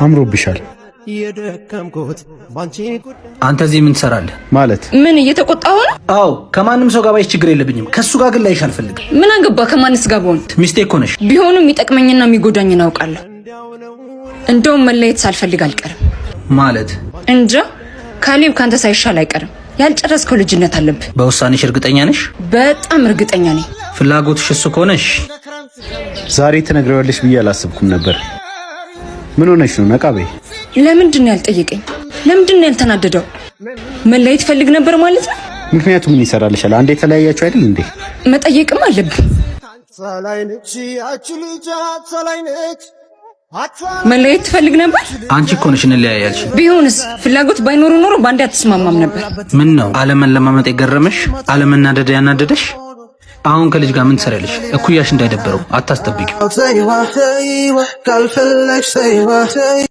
አምሮብሻል። አንተ እዚህ ምን ትሰራለህ? ማለት ምን እየተቆጣሁ ነው? አዎ ከማንም ሰው ጋር ባይሽ ችግር የለብኝም። ከሱ ጋር ግን ላይሽ አልፈልግም። ምን አገባ ከማንስ ጋር ብሆን? ሚስቴ እኮ ነሽ። ቢሆንም የሚጠቅመኝና የሚጎዳኝን አውቃለሁ። እንደውም መለየት ሳልፈልግ አልቀርም። ማለት እንጃ። ካሌብ ካንተ ሳይሻል አይቀርም። ያልጨረስከው ልጅነት አለብህ። በውሳኔሽ እርግጠኛ ነሽ? በጣም እርግጠኛ ነኝ። ፍላጎትሽ እሱ ከሆነሽ ዛሬ ትነግሪዋለሽ ብዬ አላሰብኩም ነበር። ምን ሆነሽ ነው? ነቃ በይ። ለምንድን ነው ያልጠየቀኝ? ለምንድን ነው ያልተናደደው? መለየት ፈልግ ነበር ማለት ነው? ምክንያቱም ምን ይሰራልሻል? አንዴ የተለያያችሁ አይደል እንዴ? መጠየቅም አለብህ። መለየት ትፈልግ ነበር? አንቺ እኮ ነሽ እንለያያልሽ። ቢሆንስ ፍላጎት ባይኖር ኖሮ ባንዴ አትስማማም ነበር። ምን ነው ዓለምን ለማመጥ የገረመሽ? ዓለመናደድ ያናደደሽ? አሁን ከልጅ ጋር ምን ትሰሪያለሽ? እኩያሽ እንዳይደበረው አታስጠብቂው።